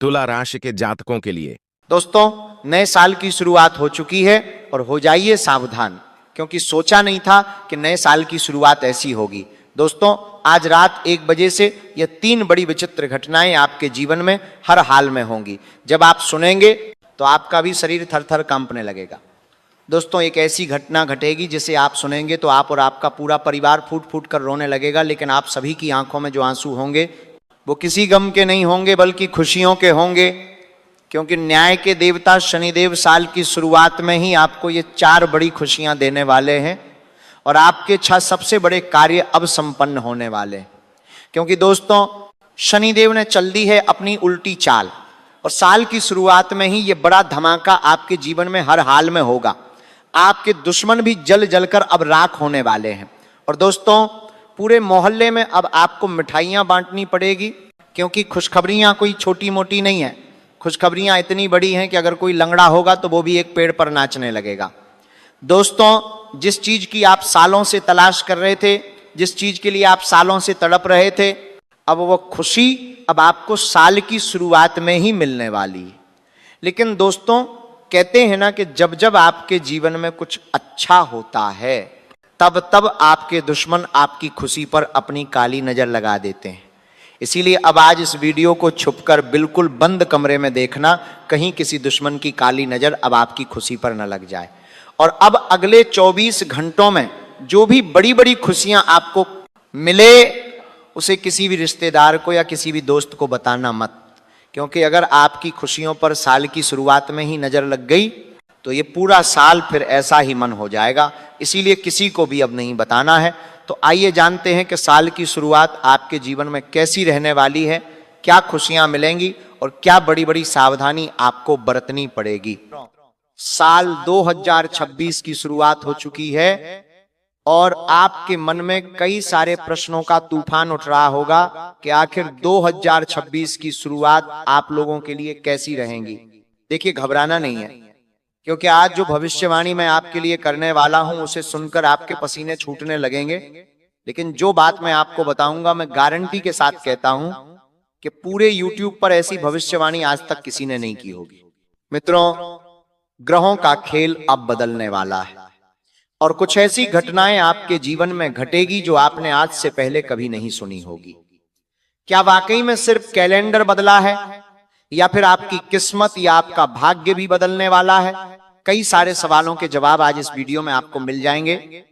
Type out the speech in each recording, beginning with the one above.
तुला राशि के जातकों के लिए। दोस्तों, नए साल की शुरुआत हो चुकी है और हो जाइए सावधान, क्योंकि सोचा नहीं था कि नए साल की शुरुआत ऐसी होगी। दोस्तों, आज रात 1 बजे से ये 3 बड़ी विचित्र घटनाएं आपके जीवन में हर हाल में होंगी। जब आप सुनेंगे तो आपका भी शरीर थर थर कांपने लगेगा। दोस्तों, एक ऐसी घटना घटेगी जिसे आप सुनेंगे तो आप और आपका पूरा परिवार फूट फूट कर रोने लगेगा, लेकिन आप सभी की आंखों में जो आंसू होंगे वो किसी गम के नहीं होंगे बल्कि खुशियों के होंगे, क्योंकि न्याय के देवता शनिदेव साल की शुरुआत में ही आपको ये 4 बड़ी खुशियां देने वाले हैं और आपके 6 सबसे बड़े कार्य अब संपन्न होने वाले हैं। क्योंकि दोस्तों, शनिदेव ने चल दी है अपनी उल्टी चाल और साल की शुरुआत में ही ये बड़ा धमाका आपके जीवन में हर हाल में होगा। आपके दुश्मन भी जल जलकर अब राख होने वाले हैं। और दोस्तों, पूरे मोहल्ले में अब आपको मिठाइयां बांटनी पड़ेगी, क्योंकि खुशखबरियां कोई छोटी मोटी नहीं है। खुशखबरियां इतनी बड़ी हैं कि अगर कोई लंगड़ा होगा तो वो भी एक पेड़ पर नाचने लगेगा। दोस्तों, जिस चीज की आप सालों से तलाश कर रहे थे, जिस चीज के लिए आप सालों से तड़प रहे थे, अब वो खुशी अब आपको साल की शुरुआत में ही मिलने वाली है। लेकिन दोस्तों, कहते हैं ना कि जब जब आपके जीवन में कुछ अच्छा होता है तब तब आपके दुश्मन आपकी खुशी पर अपनी काली नजर लगा देते हैं। इसीलिए अब आज इस वीडियो को छुपकर बिल्कुल बंद कमरे में देखना, कहीं किसी दुश्मन की काली नजर अब आपकी खुशी पर न लग जाए। और अब अगले 24 घंटों में जो भी बड़ी बड़ी खुशियां आपको मिले, उसे किसी भी रिश्तेदार को या किसी भी दोस्त को बताना मत, क्योंकि अगर आपकी खुशियों पर साल की शुरुआत में ही नजर लग गई तो ये पूरा साल फिर ऐसा ही मन हो जाएगा। इसीलिए किसी को भी अब नहीं बताना है। तो आइए जानते हैं कि साल की शुरुआत आपके जीवन में कैसी रहने वाली है, क्या खुशियां मिलेंगी और क्या बड़ी बड़ी सावधानी आपको बरतनी पड़ेगी। साल 2026 की शुरुआत हो चुकी है और आपके मन में कई सारे प्रश्नों का तूफान उठ रहा होगा कि आखिर 2026 की शुरुआत आप लोगों के लिए कैसी रहेंगी। देखिए, घबराना नहीं है, क्योंकि आज जो भविष्यवाणी मैं आपके लिए करने वाला हूं उसे सुनकर आपके पसीने छूटने लगेंगे। लेकिन जो बात मैं आपको बताऊंगा, मैं गारंटी के साथ कहता हूं कि पूरे YouTube पर ऐसी भविष्यवाणी आज तक किसी ने नहीं की होगी। मित्रों, ग्रहों का खेल अब बदलने वाला है और कुछ ऐसी घटनाएं आपके जीवन में घटेगी जो आपने आज से पहले कभी नहीं सुनी होगी। क्या वाकई में सिर्फ कैलेंडर बदला है या फिर आपकी किस्मत या आपका भाग्य भी बदलने वाला है? कई सारे सवालों के जवाब आज इस वीडियो में आपको मिल जाएंगे।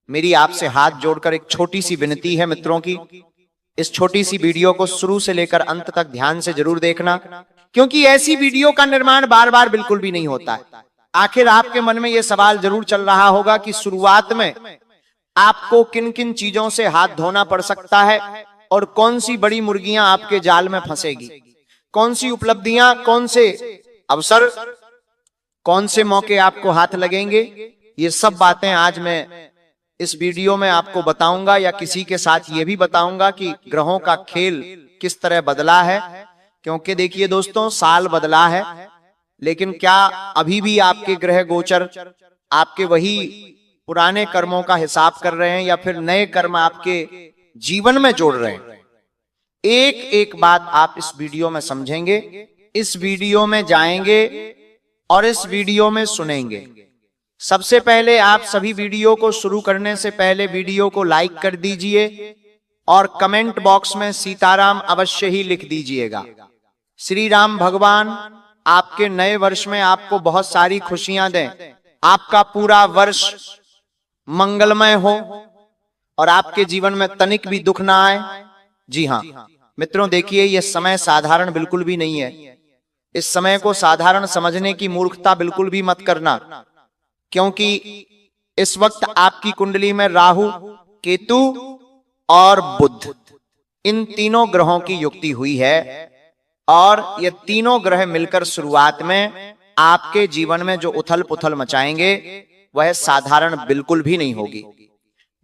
मेरी आपसे हाथ जोड़कर एक छोटी सी विनती है मित्रों की, इस छोटी सी वीडियो को शुरू से लेकर अंत तक ध्यान से जरूर देखना, क्योंकि ऐसी वीडियो का निर्माण बार बार बिल्कुल भी नहीं होता है। आखिर आपके मन में यह सवाल जरूर चल रहा होगा कि शुरुआत में आपको किन किन चीजों से हाथ धोना पड़ सकता है और कौन सी बड़ी मुर्गियां आपके जाल में फंसेगी, कौन सी उपलब्धियां, कौन से अवसर, कौन से मौके आपको हाथ लगेंगे। ये सब बातें आज मैं इस वीडियो में आपको बताऊंगा, या किसी के साथ ये भी बताऊंगा कि ग्रहों का खेल किस तरह बदला है। क्योंकि देखिए दोस्तों, साल बदला है, लेकिन क्या अभी भी आपके ग्रह गोचर आपके वही पुराने कर्मों का हिसाब कर रहे हैं या फिर नए कर्म आपके जीवन में जोड़ रहे हैं? एक एक बात आप इस वीडियो में समझेंगे, इस वीडियो में जाएंगे और इस वीडियो में सुनेंगे। सबसे पहले आप सभी वीडियो को शुरू करने से पहले वीडियो को लाइक कर दीजिए और कमेंट बॉक्स में सीताराम अवश्य ही लिख दीजिएगा। श्री राम भगवान आपके नए वर्ष में आपको बहुत सारी खुशियां दें, आपका पूरा वर्ष मंगलमय हो और आपके जीवन में तनिक भी दुख ना आए। जी हाँ मित्रों, देखिए, यह समय साधारण बिल्कुल भी नहीं है। इस समय को साधारण समझने की मूर्खता बिल्कुल भी मत करना, क्योंकि इस वक्त आपकी कुंडली में राहु, केतु और बुध, इन तीनों ग्रहों की युक्ति हुई है और ये तीनों ग्रह मिलकर शुरुआत में आपके जीवन में जो उथल पुथल मचाएंगे वह साधारण बिल्कुल भी नहीं होगी।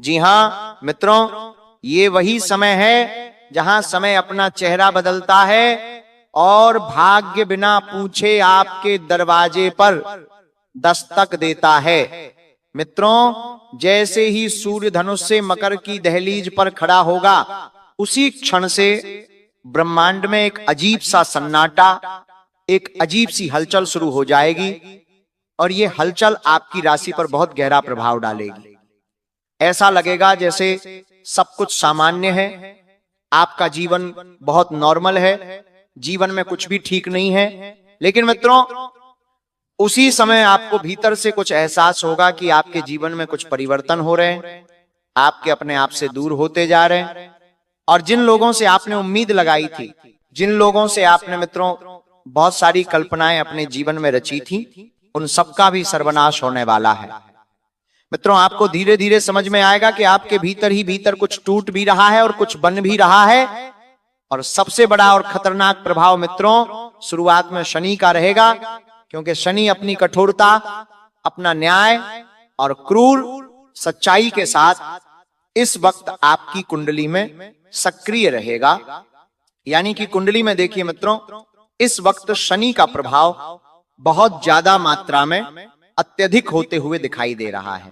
जी हाँ मित्रों, ये वही समय है जहां समय अपना चेहरा बदलता है और भाग्य बिना पूछे आपके दरवाजे पर दस्तक देता है। मित्रों, जैसे ही सूर्य धनुष से मकर की दहलीज पर खड़ा होगा, उसी क्षण से ब्रह्मांड में एक अजीब सा सन्नाटा, एक अजीब सी हलचल शुरू हो जाएगी और ये हलचल आपकी राशि पर बहुत गहरा प्रभाव डालेगी। ऐसा लगेगा जैसे सब कुछ सामान्य है, आपका जीवन बहुत नॉर्मल है, जीवन में कुछ भी ठीक नहीं है। लेकिन मित्रों, उसी समय आपको भीतर से कुछ एहसास होगा कि आपके जीवन में कुछ परिवर्तन हो रहे हैं, आपके अपने आप से दूर होते जा रहे हैं, और जिन लोगों से आपने उम्मीद लगाई थी, जिन लोगों से आपने मित्रों बहुत सारी कल्पनाएं अपने जीवन में रची थी, उन सबका भी सर्वनाश होने वाला है। मित्रों, आपको धीरे धीरे समझ में आएगा कि आपके भीतर ही भीतर कुछ टूट भी रहा है और कुछ बन भी रहा है। और सबसे बड़ा और खतरनाक प्रभाव मित्रों शुरुआत में शनि का रहेगा, क्योंकि शनि अपनी कठोरता, अपना न्याय और क्रूर सच्चाई के साथ इस वक्त आपकी कुंडली में सक्रिय रहेगा। यानी कि कुंडली में देखिए मित्रों, इस वक्त शनि का प्रभाव बहुत ज्यादा मात्रा में अत्यधिक होते हुए दिखाई दे रहा है।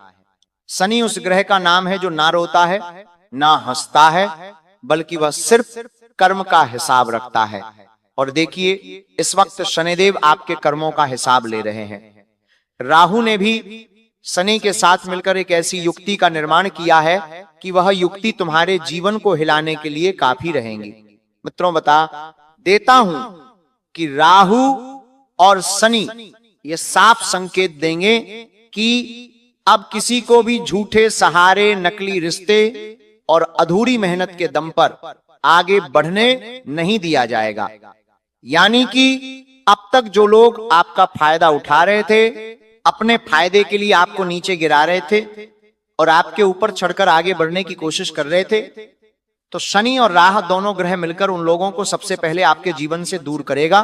शनि उस ग्रह का नाम है जो ना रोता है, ना हंसता है, बल्कि वह सिर्फ कर्म का हिसाब रखता है। और देखिए, इस वक्त शनिदेव आपके कर्मों का हिसाब ले रहे हैं। राहु ने भी शनि के साथ मिलकर एक ऐसी युक्ति का निर्माण किया है कि वह युक्ति तुम्हारे जीवन को हिलाने के लिए काफी रहेंगी। मित्रों, बता देता हूं कि राहु और शनि ये साफ संकेत देंगे कि अब किसी को भी झूठे सहारे, नकली रिश्ते और अधूरी मेहनत के दम पर आगे बढ़ने नहीं दिया जाएगा। यानी कि अब तक जो लोग आपका फायदा उठा रहे थे, अपने फायदे के लिए आपको नीचे गिरा रहे थे और आपके ऊपर चढ़कर आगे बढ़ने की कोशिश कर रहे थे, तो शनि और राहु दोनों ग्रह मिलकर उन लोगों को सबसे पहले आपके जीवन से दूर करेगा,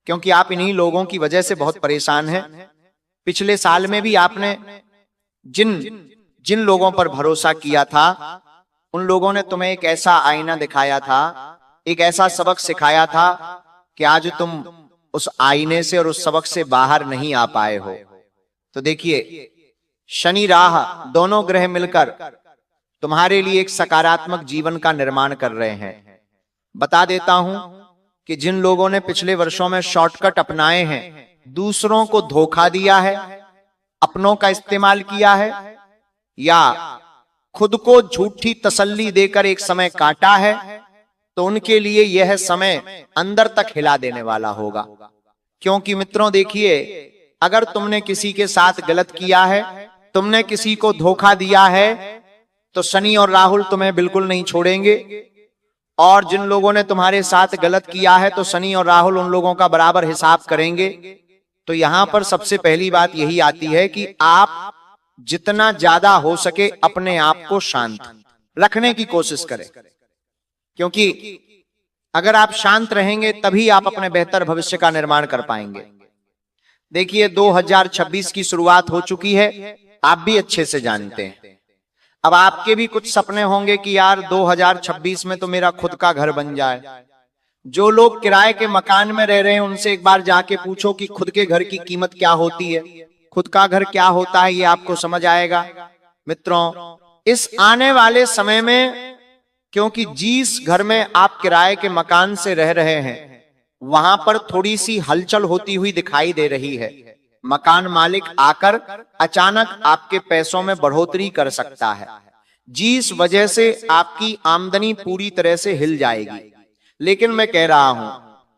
क्योंकि आप इन्हीं लोगों की वजह से बहुत परेशान हैं। पिछले साल में भी आपने जिन जिन लोगों पर भरोसा किया था, उन लोगों ने तुम्हें एक ऐसा आईना दिखाया था, एक ऐसा सबक सिखाया था कि आज तुम उस आईने से और उस सबक से बाहर नहीं आ पाए हो। तो देखिए, शनि राहु दोनों ग्रह मिलकर तुम्हारे लिए एक सकारात्मक जीवन का निर्माण कर रहे हैं। बता देता हूं कि जिन लोगों ने पिछले वर्षों में शॉर्टकट अपनाए हैं, दूसरों को धोखा दिया है, अपनों का इस्तेमाल किया है, या खुद को झूठी तसल्ली देकर एक समय काटा है, तो उनके लिए यह समय अंदर तक हिला देने वाला होगा। क्योंकि मित्रों देखिए, अगर तुमने किसी के साथ गलत किया है, तुमने किसी को धोखा दिया है, तो शनि और राहु तुम्हें बिल्कुल नहीं छोड़ेंगे। और जिन लोगों ने तुम्हारे साथ गलत किया है, तो शनि और राहु उन लोगों का बराबर हिसाब करेंगे। तो यहां पर सबसे पहली बात यही आती है कि आप जितना ज्यादा हो सके अपने आप को शांत रखने की कोशिश करें, क्योंकि अगर आप शांत रहेंगे तभी आप अपने बेहतर भविष्य का निर्माण कर पाएंगे। देखिए, 2026 की शुरुआत हो चुकी है, आप भी अच्छे से जानते हैं। अब आपके भी कुछ सपने होंगे कि यार 2026 में तो मेरा खुद का घर बन जाए। जो लोग किराए के मकान में रह रहे हैं, उनसे एक बार जाके पूछो कि खुद के घर की कीमत क्या होती है, खुद का घर क्या होता है, ये आपको समझ आएगा। मित्रों, इस आने वाले समय में, क्योंकि जिस घर में आप किराए के मकान से रह रहे हैं, वहां पर थोड़ी सी हलचल होती हुई दिखाई दे रही है। मकान मालिक आकर अचानक आपके पैसों में बढ़ोतरी कर सकता है, जिस वजह से आपकी आमदनी पूरी तरह से हिल जाएगी। लेकिन मैं कह रहा हूं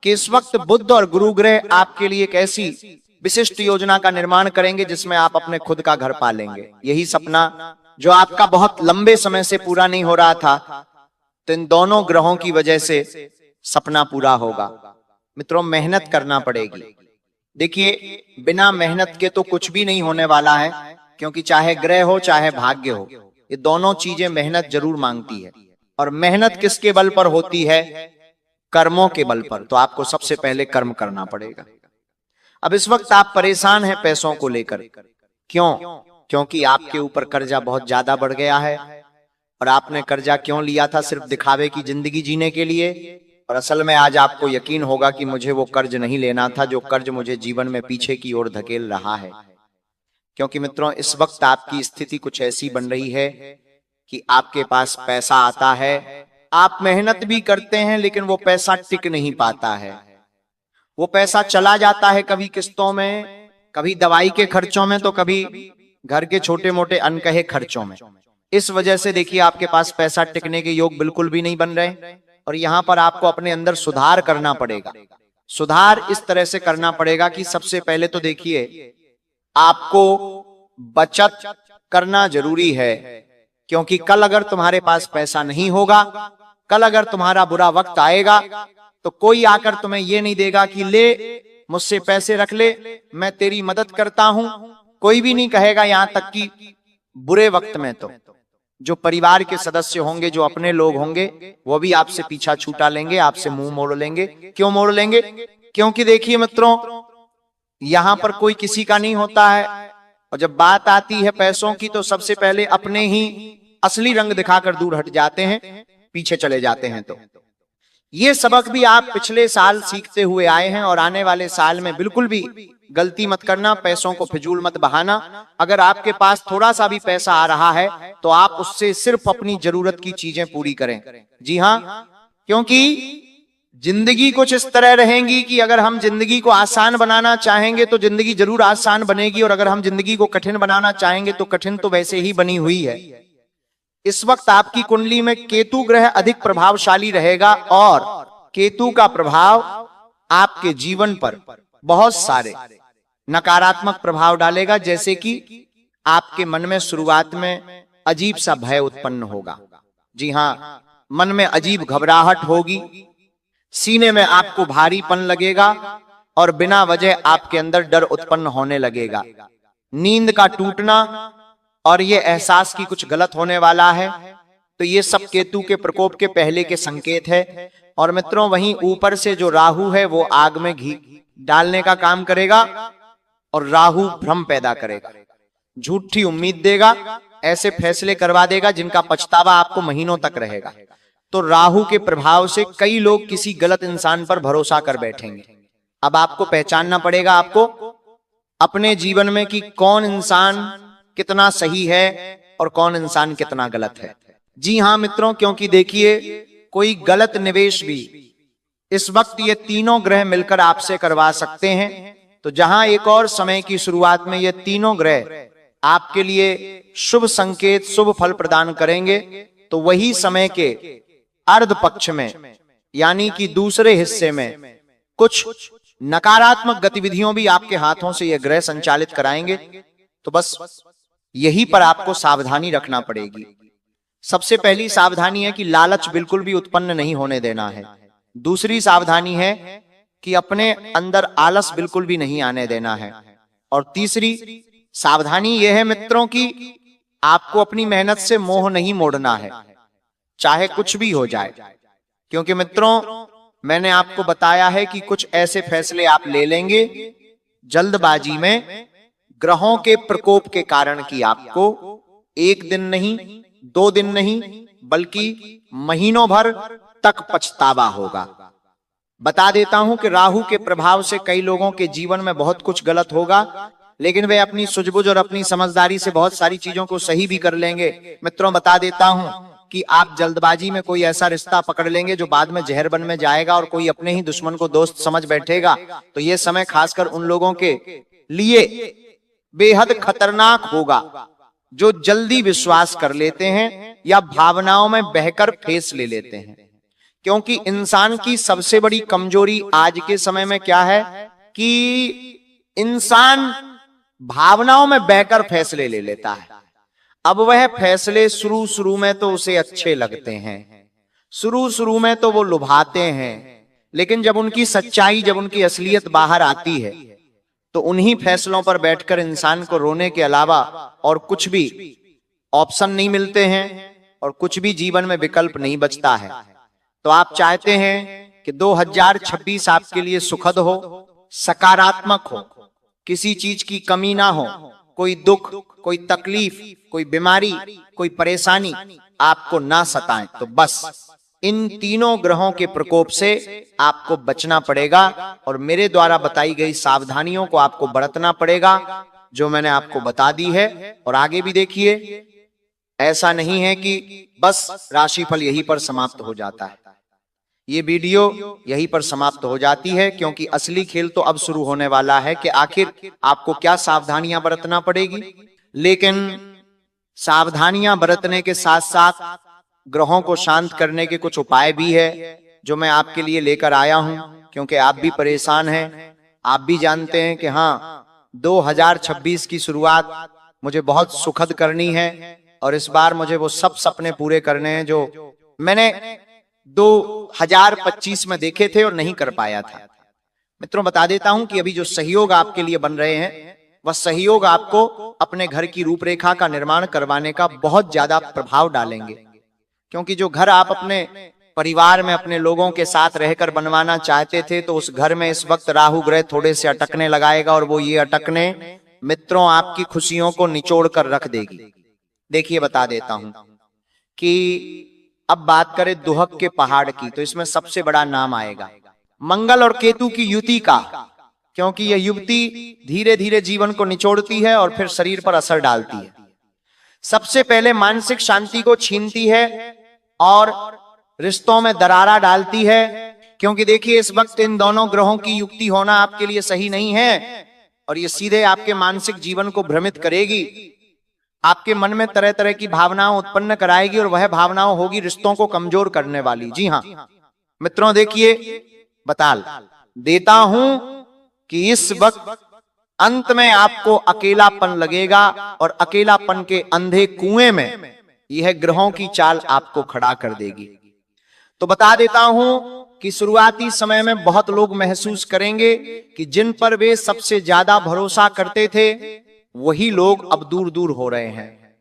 कि इस वक्त बुध और गुरु ग्रह आपके लिए एक ऐसी विशिष्ट योजना का निर्माण करेंगे जिसमें आप अपने खुद का घर पालेंगे। यही सपना जो आपका बहुत लंबे समय से पूरा नहीं हो रहा था, तो इन दोनों ग्रहों की वजह से सपना पूरा होगा। मित्रों, मेहनत करना पड़ेगी। देखिए, बिना मेहनत के तो कुछ भी नहीं होने वाला है, क्योंकि चाहे ग्रह हो चाहे भाग्य हो, ये दोनों चीजें मेहनत जरूर मांगती है। और मेहनत किसके बल पर होती है? कर्मों के बल पर। तो आपको सबसे पहले कर्म करना पड़ेगा। अब इस वक्त आप परेशान हैं पैसों को लेकर। क्यों? क्योंकि आपके ऊपर कर्जा बहुत ज्यादा बढ़ गया है। और आपने कर्जा क्यों लिया था? सिर्फ दिखावे की जिंदगी जीने के लिए। और असल में आज आपको यकीन होगा कि मुझे वो कर्ज नहीं लेना था, जो कर्ज मुझे जीवन में पीछे की ओर धकेल रहा है। क्योंकि मित्रों, इस वक्त आपकी स्थिति कुछ ऐसी बन रही है कि आपके पास पैसा आता है, आप मेहनत भी करते हैं लेकिन वो पैसा टिक नहीं पाता है, वो पैसा चला जाता है, कभी किस्तों में, कभी दवाई के खर्चों में, तो कभी घर के छोटे मोटे अनकहे खर्चों में। इस वजह से देखिए आपके पास पैसा टिकने के योग बिल्कुल भी नहीं बन रहे। और यहां पर आपको अपने अंदर सुधार करना पड़ेगा। सुधार इस तरह से करना पड़ेगा कि सबसे पहले तो देखिए आपको बचत करना जरूरी है, क्योंकि कल अगर तुम्हारे पास पैसा नहीं होगा, कल अगर तुम्हारा बुरा वक्त आएगा, तो कोई आकर तुम्हें यह नहीं देगा कि ले मुझसे पैसे रख ले, मैं तेरी मदद करता हूं। कोई भी नहीं कहेगा। यहां तक कि बुरे वक्त में तो जो परिवार के सदस्य होंगे, जो अपने लोग होंगे, वो भी आपसे पीछा छूटा लेंगे, आपसे मुंह मोड़ लेंगे। क्यों मोड़ लेंगे? क्योंकि देखिए मित्रों, यहां पर कोई किसी का नहीं होता है, और जब बात आती है पैसों की तो सबसे पहले अपने ही असली रंग दिखाकर दूर हट जाते हैं, पीछे चले जाते हैं। तो ये सबक भी आप पिछले साल सीखते हुए आए हैं, और आने वाले साल में बिल्कुल भी गलती मत करना, पैसों को फिजूल मत बहाना। अगर आपके पास थोड़ा सा भी पैसा आ रहा है तो आप उससे सिर्फ अपनी जरूरत की चीजें पूरी करें। जी हां, क्योंकि जिंदगी कुछ इस तरह रहेगी कि अगर हम जिंदगी को आसान बनाना चाहेंगे तो जिंदगी जरूर आसान बनेगी, और अगर हम जिंदगी को कठिन बनाना चाहेंगे तो कठिन तो वैसे ही बनी हुई है। इस वक्त आपकी कुंडली में केतु ग्रह अधिक प्रभावशाली रहेगा, और केतु का प्रभाव आपके जीवन पर बहुत सारे नकारात्मक प्रभाव डालेगा। जैसे कि आपके मन में शुरुआत में अजीब सा भय उत्पन्न होगा। जी हां, मन में अजीब घबराहट होगी, सीने में आपको भारीपन लगेगा, और बिना वजह आपके अंदर डर उत्पन्न होने लगेगा। नींद का टूटना और ये एहसास की कुछ गलत होने वाला है, तो ये सब केतु के प्रकोप के पहले के संकेत है। और मित्रों, वहीं ऊपर से जो राहु है वो आग में घी डालने का काम करेगा, और राहु भ्रम पैदा करेगा, झूठी उम्मीद देगा, ऐसे फैसले करवा देगा जिनका पछतावा आपको महीनों तक रहेगा। तो राहु के प्रभाव से कई लोग किसी गलत इंसान पर भरोसा कर बैठेंगे। अब आपको पहचानना पड़ेगा आपको अपने जीवन में कि कौन इंसान कितना सही है और कौन इंसान कितना गलत है। जी हां मित्रों, क्योंकि देखिए कोई गलत निवेश भी इस वक्त ये तीनों ग्रह मिलकर आपसे करवा सकते हैं। तो जहां एक और समय की शुरुआत में ये तीनों ग्रह आपके लिए शुभ संकेत, शुभ फल प्रदान करेंगे, तो वही समय के अर्ध पक्ष में, यानी कि दूसरे हिस्से में, कुछ नकारात्मक गतिविधियों भी आपके हाथों से ये ग्रह संचालित कराएंगे। तो बस यही पर आपको सावधानी रखना पड़ेगी। सबसे पहली सावधानी है कि लालच बिल्कुल भी उत्पन्न नहीं होने देना है। दूसरी सावधानी है कि अपने अंदर आलस बिल्कुल भी नहीं आने देना है। और तीसरी सावधानी यह है मित्रों कि आपको अपनी मेहनत से मोह नहीं मोड़ना है, चाहे कुछ भी हो जाए। क्योंकि मित्रों, मैंने आपको बताया है कि कुछ ऐसे फैसले आप ले लेंगे जल्दबाजी में, ग्रहों के प्रकोप के कारण, कि आपको एक दिन नहीं, 2 दिन नहीं, बल्कि महीनों भर तक पछतावा होगा। बता देता हूं कि राहु के प्रभाव से कई लोगों के जीवन में बहुत कुछ गलत होगा, लेकिन वे अपनी सूझबूझ और अपनी समझदारी से बहुत सारी चीजों को सही भी कर लेंगे। मित्रों, बता देता हूं कि आप जल्दबाजी में कोई ऐसा रिश्ता पकड़ लेंगे जो बाद में जहर बन में जाएगा, और कोई अपने ही दुश्मन को दोस्त समझ बैठेगा। तो ये समय खासकर उन लोगों के लिए बेहद खतरनाक होगा जो जल्दी विश्वास कर लेते हैं या भावनाओं में बहकर फैसले लेते हैं। क्योंकि इंसान की सबसे बड़ी कमजोरी आज के समय में क्या है कि इंसान भावनाओं में बहकर फैसले ले लेता है। अब वह फैसले शुरू में तो उसे अच्छे लगते हैं, शुरू में तो वो लुभाते हैं, लेकिन जब उनकी सच्चाई, जब उनकी असलियत बाहर आती है, तो उन्हीं फैसलों पर बैठकर इंसान को रोने के अलावा और कुछ भी ऑप्शन नहीं मिलते हैं, और कुछ भी जीवन में विकल्प नहीं बचता है। तो आप चाहते हैं कि 2026 आपके लिए सुखद हो, सकारात्मक हो, किसी चीज की कमी ना हो, कोई दुख, कोई तकलीफ, कोई बीमारी, कोई परेशानी आपको ना सताए। तो बस इन तीनों ग्रहों के प्रकोप से आपको बचना पड़ेगा, और मेरे द्वारा बताई गई सावधानियों को आपको बरतना पड़ेगा, जो मैंने आपको बता दी है। और आगे भी देखिए, ऐसा नहीं है कि बस राशिफल यहीं पर समाप्त हो जाता है। ये वीडियो यहीं पर समाप्त हो जाती है, क्योंकि असली खेल तो अब शुरू होने वाला है कि आखिर आपको क्या सावधानियां बरतना पड़ेगी। लेकिन सावधानियां बरतने के साथ साथ ग्रहों को शांत करने के कुछ उपाय भी है जो मैं आपके लिए लेकर आया हूं, क्योंकि आप भी परेशान हैं। आप भी जानते हैं कि हाँ, 2026 की शुरुआत मुझे बहुत सुखद करनी है और इस बार मुझे वो सब सपने पूरे करने हैं जो मैंने 2025 में देखे थे और नहीं कर पाया था। मित्रों, बता देता हूं कि अभी जो सहयोग आपके लिए बन रहे हैं वह सहयोग आपको अपने घर की रूपरेखा का निर्माण करवाने का बहुत ज्यादा प्रभाव डालेंगे, क्योंकि जो घर आप अपने परिवार में अपने लोगों के साथ रहकर बनवाना चाहते थे, तो उस घर में इस वक्त राहु ग्रह थोड़े से अटकने लगाएगा और वो ये अटकने मित्रों आपकी खुशियों को निचोड़ कर रख देगी। देखिए, बता देता हूं कि अब बात करें दुहक के पहाड़ की, तो इसमें सबसे बड़ा नाम आएगा मंगल और केतु की युति का, क्योंकि यह युवती धीरे धीरे जीवन को निचोड़ती है और फिर शरीर पर असर डालती है। सबसे पहले मानसिक शांति को छीनती है और रिश्तों में दरारा डालती है, क्योंकि देखिए इस वक्त इन दोनों ग्रहों की युक्ति होना आपके लिए सही नहीं है और ये सीधे आपके मानसिक जीवन को भ्रमित करेगी। आपके मन में तरह तरह की भावनाएं उत्पन्न कराएगी और वह भावनाएं होगी रिश्तों को कमजोर करने वाली। जी हाँ मित्रों, देखिए बता देता हूं कि इस वक्त अंत में आपको अकेलापन लगेगा और अकेलापन के अंधे कुएं में यह ग्रहों की चाल आपको खड़ा कर देगी। तो बता देता हूं कि शुरुआती समय में बहुत लोग महसूस करेंगे कि जिन पर वे सबसे ज्यादा भरोसा करते थे वही लोग अब दूर दूर हो रहे हैं।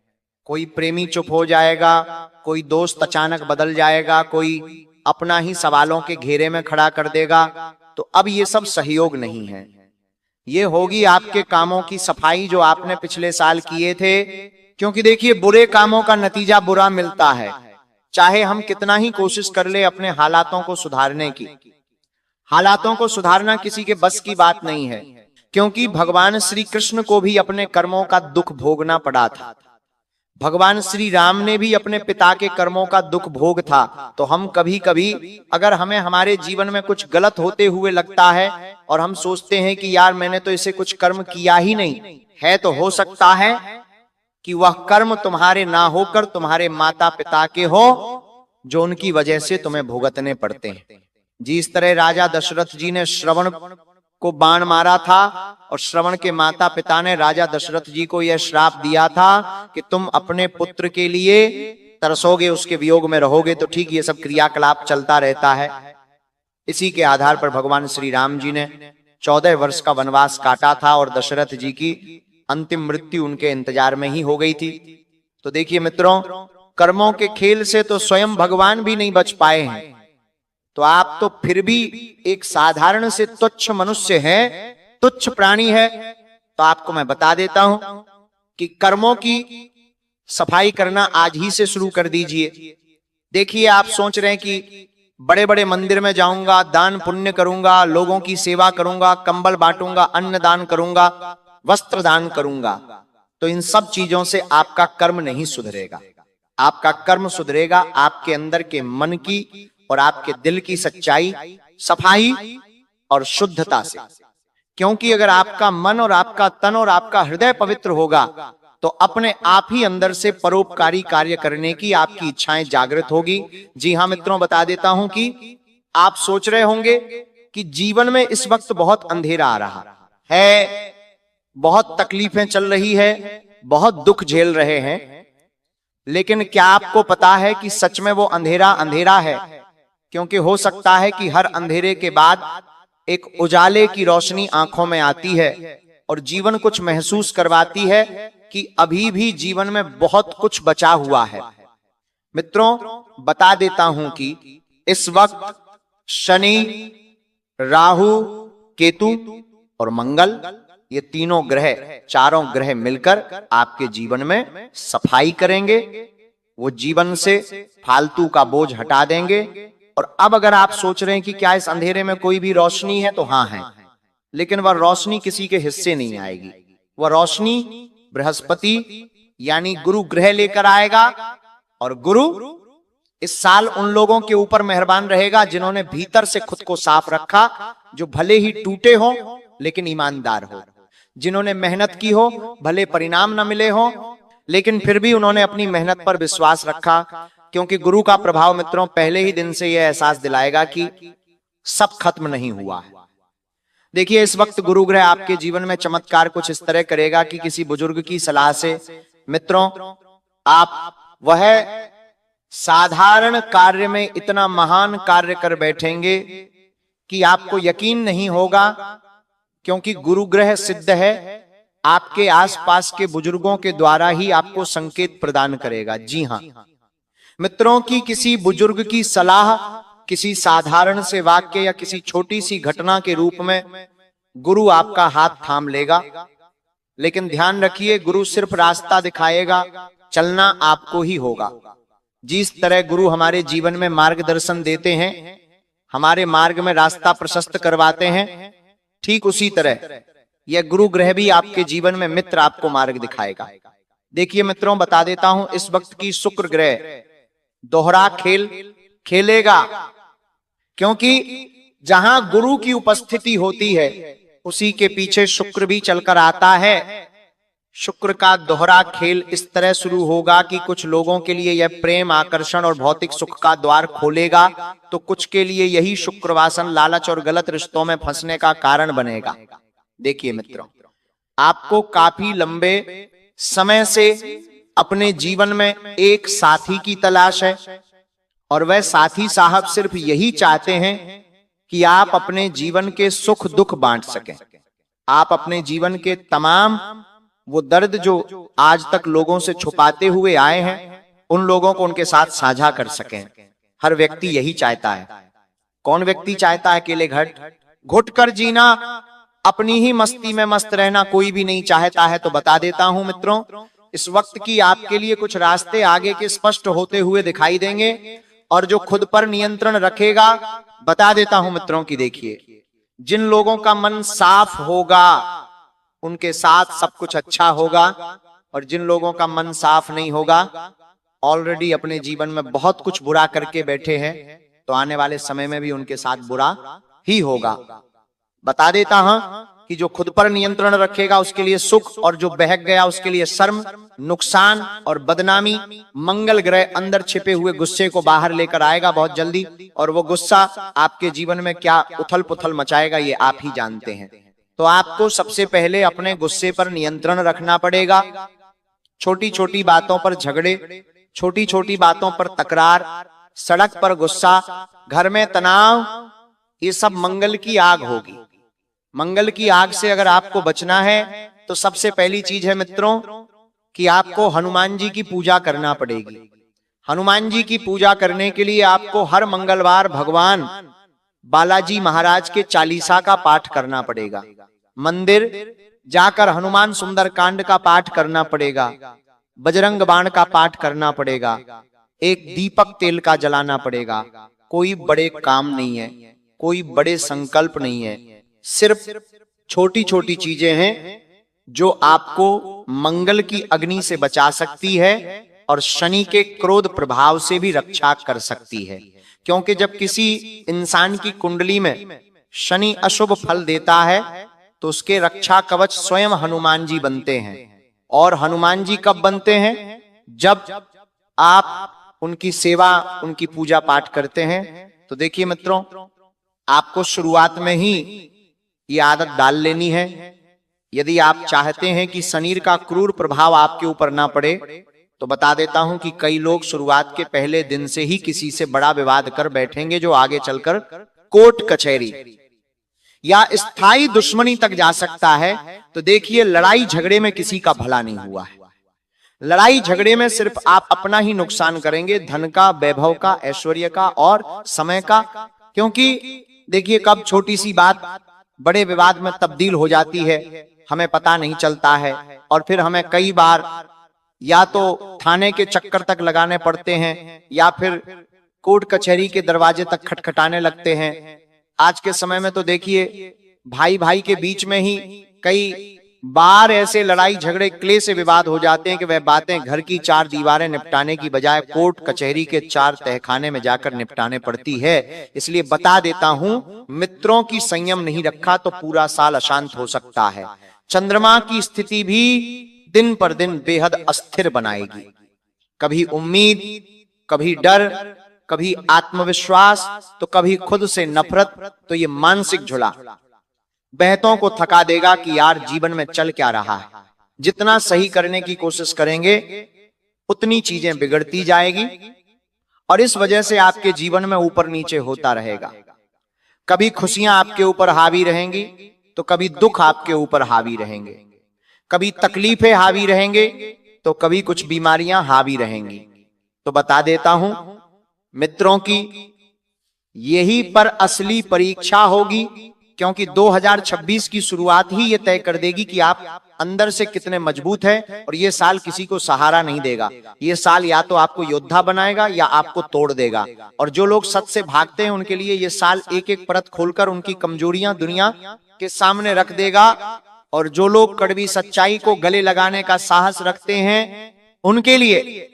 कोई प्रेमी चुप हो जाएगा, कोई दोस्त अचानक बदल जाएगा, कोई अपना ही सवालों के घेरे में खड़ा कर देगा। तो अब ये सब सहयोग नहीं है, ये होगी आपके कामों की सफाई जो आपने पिछले साल किए थे। क्योंकि देखिए बुरे कामों का नतीजा बुरा मिलता है, चाहे हम कितना ही कोशिश कर ले अपने हालातों को सुधारने की। हालातों को सुधारना किसी के बस की बात नहीं है, क्योंकि भगवान श्री कृष्ण को भी अपने कर्मों का दुख भोगना पड़ा था। भगवान श्री राम ने भी अपने पिता के कर्मों का दुख भोग था। तो हम कभी कभी अगर हमें हमारे जीवन में कुछ गलत होते हुए लगता है और हम सोचते हैं कि यार मैंने तो इसे कुछ कर्म किया ही नहीं है, तो हो सकता है कि वह कर्म तुम्हारे ना होकर तुम्हारे माता पिता के हो, जो उनकी वजह से तुम्हें भुगतने पड़ते हैं। जिस तरह राजा दशरथ जी ने श्रवण को बाण मारा था और श्रवण के माता पिता ने राजा दशरथ जी को यह श्राप दिया था कि तुम अपने पुत्र के लिए तरसोगे, उसके वियोग में रहोगे। तो ठीक ये सब क्रियाकलाप चलता रहता है। इसी के आधार पर भगवान श्री राम जी ने 14 वर्ष का वनवास काटा था और दशरथ जी की अंतिम मृत्यु उनके इंतजार में ही हो गई थी। तो देखिए मित्रों, कर्मों के खेल से तो स्वयं भगवान भी नहीं बच पाए हैं, तो आप तो फिर भी एक साधारण से तुच्छ मनुष्य हैं, तुच्छ प्राणी है। तो आपको मैं बता देता हूं कि कर्मों की सफाई करना आज ही से शुरू कर दीजिए। देखिए आप सोच रहे हैं कि बड़े बड़े मंदिर में जाऊंगा, दान पुण्य करूंगा, लोगों की सेवा करूंगा, कंबल बांटूंगा, अन्न दान करूंगा, वस्त्र दान करूंगा, तो इन सब चीजों से आपका कर्म नहीं सुधरेगा। आपका कर्म सुधरेगा आपके अंदर के मन की और आपके दिल की सच्चाई, सफाई और शुद्धता से। क्योंकि अगर आपका मन और आपका तन और आपका हृदय पवित्र होगा तो अपने आप ही अंदर से परोपकारी कार्य करने की आपकी इच्छाएं जागृत होगी। जी हाँ मित्रों, बता देता हूं कि आप सोच रहे होंगे कि जीवन में इस वक्त बहुत अंधेरा आ रहा है, बहुत तकलीफें चल रही है, बहुत दुख झेल रहे हैं, लेकिन क्या आपको पता है कि सच में वो अंधेरा अंधेरा है? क्योंकि हो सकता है कि हर अंधेरे के बाद एक उजाले की रोशनी आंखों में आती है और जीवन कुछ महसूस करवाती है कि अभी भी जीवन में बहुत कुछ बचा हुआ है। मित्रों, बता देता हूं कि इस वक्त शनि, राहु, केतु और मंगल, ये तीनों ग्रह, चारों ग्रह मिलकर आपके जीवन में सफाई करेंगे। वो जीवन से फालतू का बोझ हटा देंगे। और अब अगर आप सोच रहे हैं कि क्या इस अंधेरे में कोई भी रोशनी है, तो हाँ है, लेकिन वह रोशनी किसी के हिस्से नहीं आएगी। वह रोशनी बृहस्पति यानी गुरु ग्रह लेकर आएगा, और गुरु इस साल उन लोगों के ऊपर मेहरबान रहेगा जिन्होंने भीतर से खुद को साफ रखा, जो भले ही टूटे हो लेकिन ईमानदार हो, जिन्होंने मेहनत की हो, भले परिणाम न मिले हो लेकिन फिर भी उन्होंने अपनी मेहनत पर विश्वास रखा। क्योंकि गुरु का प्रभाव मित्रों पहले ही दिन से यह एहसास दिलाएगा कि सब खत्म नहीं हुआ है। देखिए, इस वक्त गुरु ग्रह आपके जीवन में चमत्कार कुछ इस तरह करेगा कि किसी बुजुर्ग की सलाह से मित्रों आप वह साधारण कार्य में इतना महान कार्य कर बैठेंगे कि आपको यकीन नहीं होगा, क्योंकि गुरु ग्रह सिद्ध है, आपके आसपास के बुजुर्गों के द्वारा ही आपको संकेत प्रदान करेगा। जी हां मित्रों, की किसी बुजुर्ग की सलाह किसी साधारण से वाक्य या किसी छोटी सी घटना के रूप में गुरु आपका हाथ थाम लेगा। लेकिन ध्यान रखिए, गुरु सिर्फ रास्ता दिखाएगा, चलना आपको ही होगा। जिस तरह गुरु हमारे जीवन में मार्गदर्शन देते हैं, हमारे मार्ग में रास्ता प्रशस्त करवाते हैं, ठीक उसी तरह यह गुरु ग्रह भी आपके जीवन में मित्र आपको मार्ग दिखाएगा। देखिए मित्रों, बता देता हूं, इस वक्त की शुक्र ग्रह दोहरा खेल खेलेगा, क्योंकि जहां गुरु की उपस्थिति होती है उसी के पीछे शुक्र भी चलकर आता है। शुक्र का दोहरा खेल इस तरह शुरू होगा कि कुछ लोगों के लिए यह प्रेम, आकर्षण और भौतिक सुख का द्वार खोलेगा, तो कुछ के लिए यही शुक्रवासन लालच और गलत रिश्तों में फंसने का कारण बनेगा। देखिए मित्रों, आपको काफी लंबे समय से अपने जीवन में एक साथी की तलाश है, और वह साथी साहब सिर्फ यही चाहते हैं कि आप अपने जीवन के सुख दुख बांट सकें, आप अपने जीवन के तमाम वो दर्द जो आज तक लोगों से छुपाते हुए आए हैं उन लोगों को उनके साथ साझा कर सकें। हर व्यक्ति यही चाहता है। कौन व्यक्ति चाहता है अकेले घुट कर जीना, अपनी ही मस्ती में मस्त रहना कोई भी नहीं चाहता है। तो बता देता हूं मित्रों, इस वक्त की आपके लिए कुछ रास्ते आगे के स्पष्ट होते हुए दिखाई देंगे, और जो खुद पर नियंत्रण रखेगा, बता देता हूं मित्रों की देखिए, जिन लोगों का मन साफ होगा उनके साथ सब कुछ अच्छा होगा, और जिन लोगों का मन साफ नहीं होगा, ऑलरेडी अपने जीवन में बहुत कुछ बुरा करके बैठे हैं, तो आने वाले समय में भी उनके साथ बुरा ही होगा। बता देता हूं कि जो खुद पर नियंत्रण रखेगा उसके लिए सुख, और जो बहक गया उसके लिए शर्म, नुकसान और बदनामी। मंगल ग्रह अंदर छिपे हुए गुस्से को बाहर लेकर आएगा बहुत जल्दी, और वो गुस्सा आपके जीवन में क्या उथल पुथल मचाएगा ये आप ही जानते हैं। तो आपको सबसे पहले अपने गुस्से पर नियंत्रण रखना पड़ेगा। छोटी छोटी बातों पर झगड़े, छोटी छोटी बातों पर तकरार, सड़क पर गुस्सा, घर में तनाव, ये सब मंगल की आग होगी। मंगल की आग से अगर आपको बचना है तो सबसे पहली चीज है मित्रों कि आपको हनुमान जी की पूजा करना पड़ेगी। हनुमान जी की पूजा करने के लिए आपको हर मंगलवार भगवान बालाजी महाराज के चालीसा का पाठ करना पड़ेगा। मंदिर जाकर हनुमान सुंदरकांड का पाठ करना पड़ेगा, बजरंग बाण का पाठ करना पड़ेगा, एक दीपक तेल का जलाना पड़ेगा। कोई बड़े काम नहीं है, कोई बड़े संकल्प नहीं है, सिर्फ छोटी छोटी चीजें हैं जो आपको मंगल की अग्नि से बचा सकती है और शनि के क्रोध प्रभाव से भी रक्षा कर सकती है। क्योंकि जब किसी इंसान की कुंडली में शनि अशुभ फल देता है तो उसके रक्षा कवच स्वयं हनुमान जी बनते हैं। और हनुमान जी कब बनते हैं? जब आप उनकी सेवा, उनकी पूजा पाठ करते हैं। तो देखिए मित्रों, आपको शुरुआत में ही ये आदत डाल लेनी है। यदि आप चाहते हैं कि शनि का क्रूर प्रभाव आपके ऊपर ना पड़े, तो बता देता हूं कि कई लोग शुरुआत के पहले दिन से ही किसी से बड़ा विवाद कर बैठेंगे, जो आगे चलकर कोर्ट कचहरी या स्थायी दुश्मनी तक जा सकता है। तो देखिए, लड़ाई झगड़े में किसी का भला नहीं हुआ है। लड़ाई झगड़े में सिर्फ आप अपना ही नुकसान करेंगे, धन का, वैभव का, ऐश्वर्य का और समय का। क्योंकि देखिए, कब छोटी सी बात बड़े विवाद में तब्दील हो जाती है हमें पता नहीं चलता है, और फिर हमें कई बार या तो थाने के चक्कर तक लगाने पड़ते हैं या फिर कोर्ट कचहरी के दरवाजे तक खटखटाने लगते हैं। आज के समय में तो देखिए, भाई भाई के बीच में ही कई बार ऐसे लड़ाई झगड़े क्लेश से विवाद हो जाते हैं कि वह बातें घर की चार दीवारें निपटाने की बजाय कोर्ट कचहरी के चार तहखाने में जाकर निपटाने पड़ती है। इसलिए बता देता हूं, मित्रों की संयम नहीं रखा तो पूरा साल अशांत हो सकता है। चंद्रमा की स्थिति भी दिन पर दिन बेहद अस्थिर बनाएगी। कभी उम्मीद, कभी डर, कभी आत्मविश्वास, तो कभी खुद से नफरत। तो ये मानसिक झुला बहतों को थका देगा कि यार जीवन में चल क्या रहा है। जितना सही करने की कोशिश करेंगे उतनी चीजें बिगड़ती जाएगी और इस वजह से आपके जीवन में ऊपर नीचे होता रहेगा। कभी खुशियां आपके ऊपर हावी रहेंगी तो कभी दुख आपके ऊपर हावी रहेंगे, कभी तकलीफें हावी रहेंगे तो कभी कुछ बीमारियां हावी रहेंगी। तो बता देता हूं मित्रों की यही पर असली परीक्षा होगी, क्योंकि 2026 की शुरुआत ही ये तय कर देगी कि आप अंदर से कितने मजबूत हैं। और ये साल किसी को सहारा नहीं देगा, ये साल या तो आपको योद्धा बनाएगा या आपको तोड़ देगा। और जो लोग सच से भागते हैं उनके लिए ये साल एक एक परत खोलकर उनकी कमजोरियां दुनिया के सामने रख देगा। और जो लोग कड़वी सच्चाई को गले लगाने का साहस रखते हैं उनके लिए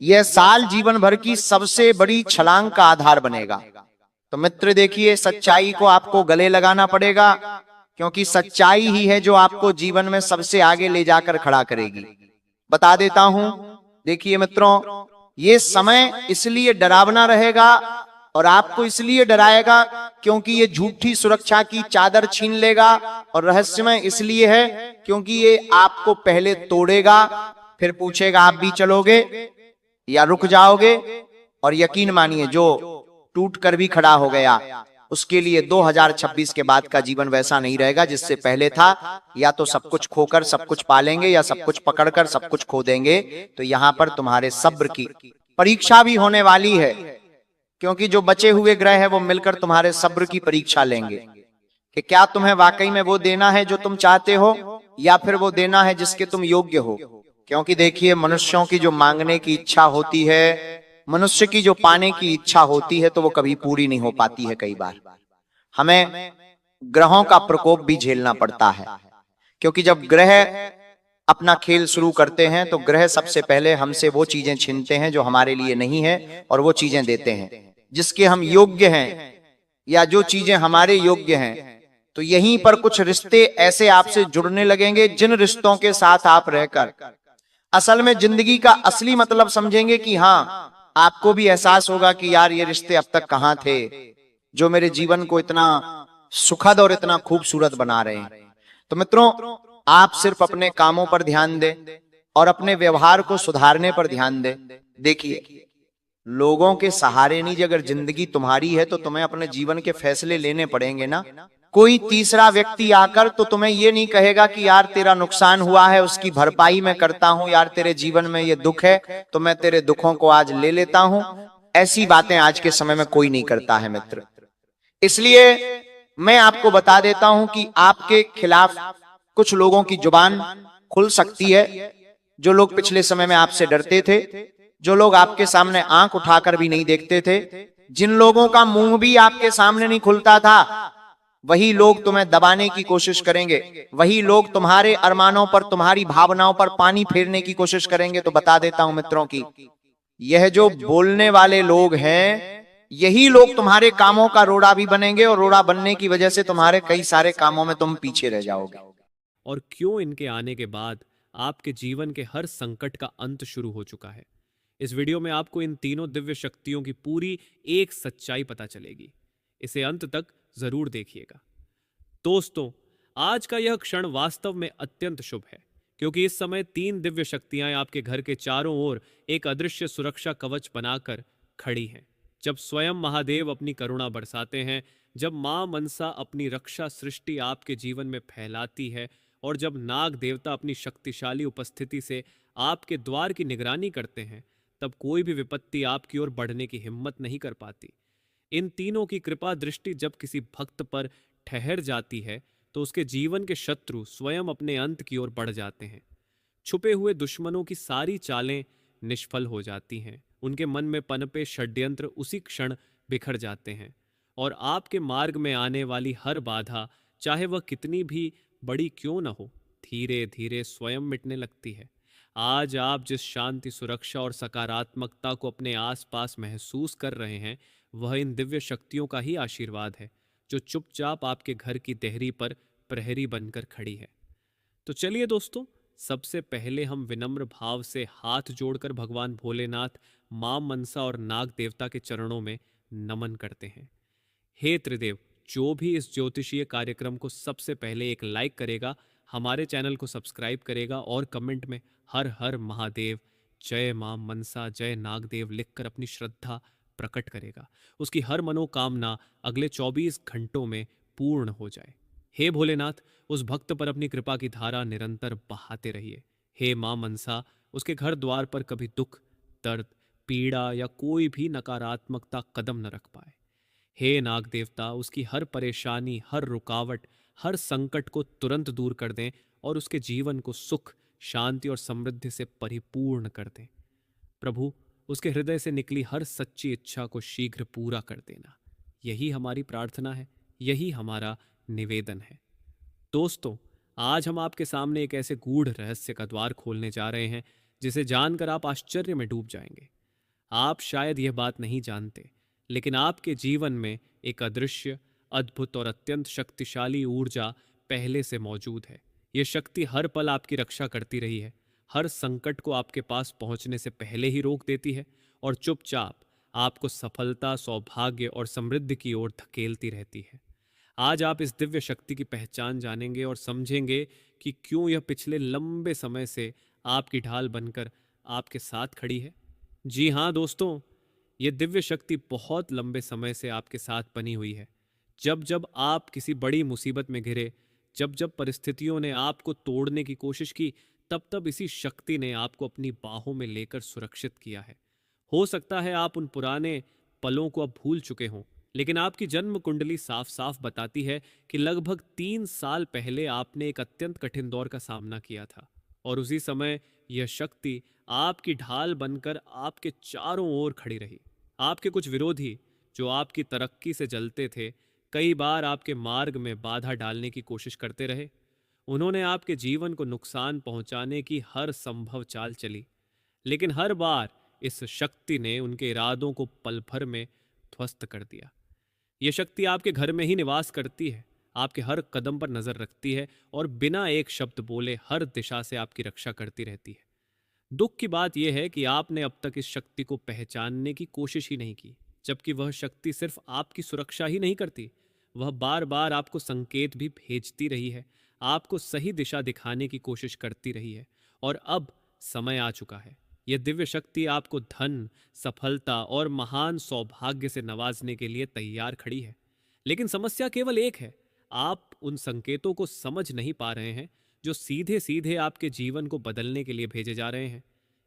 यह साल जीवन भर की सबसे बड़ी छलांग का आधार बनेगा। तो मित्र देखिए, सच्चाई को आपको गले लगाना पड़ेगा, क्योंकि सच्चाई ही है जो आपको जीवन में सबसे आगे ले जाकर खड़ा करेगी। बता देता हूं, देखिए मित्रों, ये समय इसलिए डरावना रहेगा और आपको इसलिए डराएगा क्योंकि ये झूठी सुरक्षा की चादर छीन लेगा। और रहस्यमय इसलिए है क्योंकि ये आपको पहले तोड़ेगा, फिर पूछेगा आप भी चलोगे या रुक जाओगे। और यकीन मानिए, जो टूट कर भी खड़ा हो गया उसके लिए 2026 के बाद का जीवन वैसा नहीं रहेगा जिससे पहले था। या तो सब कुछ खोकर सब कुछ पालेंगे या सब कुछ पकड़कर सब कुछ खो देंगे। तो यहाँ पर तुम्हारे सब्र की परीक्षा भी होने वाली है, क्योंकि जो बचे हुए ग्रह है वो मिलकर तुम्हारे सब्र की परीक्षा लेंगे कि क्या तुम्हें वाकई में वो देना है जो तुम चाहते हो या फिर वो देना है जिसके तुम योग्य हो। क्योंकि देखिए, मनुष्यों की जो मांगने की इच्छा होती है, मनुष्य की जो पाने की इच्छा होती है, तो वो कभी पूरी नहीं हो पाती है। कई बार हमें ग्रहों का प्रकोप भी झेलना पड़ता है, क्योंकि जब ग्रह अपना खेल शुरू करते हैं तो ग्रह सबसे पहले हमसे वो चीजें छीनते हैं जो हमारे लिए नहीं है और वो चीजें देते हैं जिसके हम योग्य हैं या जो चीजें हमारे योग्य हैं। तो यहीं पर कुछ रिश्ते ऐसे आपसे जुड़ने लगेंगे जिन रिश्तों के साथ आप रहकर असल में जिंदगी का असली मतलब समझेंगे कि हाँ, आपको भी एहसास होगा कि यार ये रिश्ते अब तक कहां थे जो मेरे जीवन को इतना सुखद और इतना खूबसूरत बना रहे हैं। तो मित्रों, आप सिर्फ अपने कामों पर ध्यान दें और अपने व्यवहार को सुधारने पर ध्यान दें। देखिए, लोगों के सहारे नहीं, अगर जिंदगी तुम्हारी है तो तुम्हें अपने जीवन के फैसले लेने पड़ेंगे ना। कोई तीसरा व्यक्ति आकर तो तुम्हें ये नहीं कहेगा कि यार तेरा नुकसान हुआ है उसकी भरपाई मैं करता हूं, यार तेरे जीवन में ये दुख है तो मैं तेरे दुखों को आज ले लेता हूं। ऐसी बातें आज के समय में कोई नहीं करता है मित्र। इसलिए मैं आपको बता देता हूं कि आपके खिलाफ कुछ लोगों की जुबान खुल सकती है। जो लोग पिछले समय में आपसे डरते थे, जो लोग आपके सामने आंख उठाकर भी नहीं देखते थे, जिन लोगों का मुंह भी आपके सामने नहीं खुलता था, वही लोग तुम्हें दबाने की कोशिश करेंगे, वही लोग तुम्हारे अरमानों पर, तुम्हारी भावनाओं पर पानी फेरने की कोशिश करेंगे। तो बता देता हूं मित्रों की यह जो बोलने वाले लोग हैं, यही लोग तुम्हारे कामों का रोड़ा भी बनेंगे और रोड़ा बनने की वजह से तुम्हारे कई सारे कामों में तुम पीछे रह जाओगे। और क्यों इनके आने के बाद आपके जीवन के हर संकट का अंत शुरू हो चुका है। इस वीडियो में आपको इन तीनों दिव्य शक्तियों की पूरी एक सच्चाई पता चलेगी। इसे अंत तक जरूर देखिएगा। दोस्तों, आज का यह क्षण वास्तव में अत्यंत शुभ है, क्योंकि इस समय तीन दिव्य शक्तियां आपके घर के चारों ओर एक अदृश्य सुरक्षा कवच बनाकर खड़ी हैं। जब स्वयं महादेव अपनी करुणा बरसाते हैं, जब मां मनसा अपनी रक्षा सृष्टि आपके जीवन में फैलाती है और जब नाग देवता अपनी शक्तिशाली उपस्थिति से आपके द्वार की निगरानी करते हैं, तब कोई भी विपत्ति आपकी ओर बढ़ने की हिम्मत नहीं कर पाती। इन तीनों की कृपा दृष्टि जब किसी भक्त पर ठहर जाती है तो उसके जीवन के शत्रु स्वयं अपने अंत की ओर बढ़ जाते हैं। छुपे हुए दुश्मनों की सारी चालें निष्फल हो जाती हैं, उनके मन में पनपे षड्यंत्र उसी क्षण बिखर जाते हैं और आपके मार्ग में आने वाली हर बाधा, चाहे वह कितनी भी बड़ी क्यों न हो, धीरे धीरे स्वयं मिटने लगती है। आज आप जिस शांति, सुरक्षा और सकारात्मकता को अपने आसपास महसूस कर रहे हैं, वह इन दिव्य शक्तियों का ही आशीर्वाद है, जो चुपचाप आपके घर की देहरी पर प्रहरी बनकर खड़ी है। तो चलिए दोस्तों, सबसे पहले हम विनम्र भाव से हाथ जोड़कर भगवान भोलेनाथ, मां मनसा और नाग देवता के चरणों में नमन करते हैं। हे त्रिदेव, जो भी इस ज्योतिषीय कार्यक्रम को सबसे पहले एक लाइक करेगा, हमारे चैनल को सब्सक्राइब करेगा और कमेंट में हर हर महादेव, जय मां मनसा, जय नागदेव लिखकर अपनी श्रद्धा प्रकट करेगा, उसकी हर मनोकामना अगले 24 घंटों में पूर्ण हो जाए। हे भोलेनाथ, उस भक्त पर अपनी कृपा की धारा निरंतर बहाते रहिए। हे मां मनसा, उसके घर द्वार पर कभी दुख, दर्द, पीड़ा या कोई भी नकारात्मकता कदम न रख पाए। हे नाग देवता, उसकी हर परेशानी, हर रुकावट, हर संकट को तुरंत दूर कर दें और उसके जीवन को सुख, शांति और समृद्धि से परिपूर्ण कर दें। प्रभु, उसके हृदय से निकली हर सच्ची इच्छा को शीघ्र पूरा कर देना। यही हमारी प्रार्थना है, यही हमारा निवेदन है। दोस्तों, आज हम आपके सामने एक ऐसे गूढ़ रहस्य का द्वार खोलने जा रहे हैं जिसे जानकर आप आश्चर्य में डूब जाएंगे। आप शायद यह बात नहीं जानते, लेकिन आपके जीवन में एक अदृश्य, अद्भुत और अत्यंत शक्तिशाली ऊर्जा पहले से मौजूद है। यह शक्ति हर पल आपकी रक्षा करती रही है, हर संकट को आपके पास पहुंचने से पहले ही रोक देती है और चुपचाप आपको सफलता, सौभाग्य और समृद्धि की ओर धकेलती रहती है। आज आप इस दिव्य शक्ति की पहचान जानेंगे और समझेंगे कि क्यों यह पिछले लंबे समय से आपकी ढाल बनकर आपके साथ खड़ी है। जी हाँ दोस्तों, ये दिव्य शक्ति बहुत लंबे समय से आपके साथ बनी हुई है। जब जब आप किसी बड़ी मुसीबत में घिरे, जब जब परिस्थितियों ने आपको तोड़ने की कोशिश की, तब तब इसी शक्ति ने आपको अपनी बाहों में लेकर सुरक्षित किया है। हो सकता है आप उन पुराने पलों को अब भूल चुके हों, लेकिन आपकी जन्म कुंडली साफ साफ बताती है कि लगभग 3 साल पहले आपने एक अत्यंत कठिन दौर का सामना किया था और उसी समय यह शक्ति आपकी ढाल बनकर आपके चारों ओर खड़ी रही। आपके कुछ विरोधी, जो आपकी तरक्की से जलते थे, कई बार आपके मार्ग में बाधा डालने की कोशिश करते रहे। उन्होंने आपके जीवन को नुकसान पहुंचाने की हर संभव चाल चली, लेकिन हर बार इस शक्ति ने उनके इरादों को पल भर में ध्वस्त कर दिया। यह शक्ति आपके घर में ही निवास करती है, आपके हर कदम पर नजर रखती है और बिना एक शब्द बोले हर दिशा से आपकी रक्षा करती रहती है। दुख की बात यह है कि आपने अब तक इस शक्ति को पहचानने की कोशिश ही नहीं की, जबकि वह शक्ति सिर्फ आपकी सुरक्षा ही नहीं करती, वह बार बार आपको संकेत भी भेजती रही है, आपको सही दिशा दिखाने की कोशिश करती रही है। और अब समय आ चुका है। यह दिव्य शक्ति आपको धन, सफलता और महान सौभाग्य से नवाजने के लिए तैयार खड़ी है। लेकिन समस्या केवल एक है, आप उन संकेतों को समझ नहीं पा रहे हैं जो सीधे सीधे आपके जीवन को बदलने के लिए भेजे जा रहे हैं।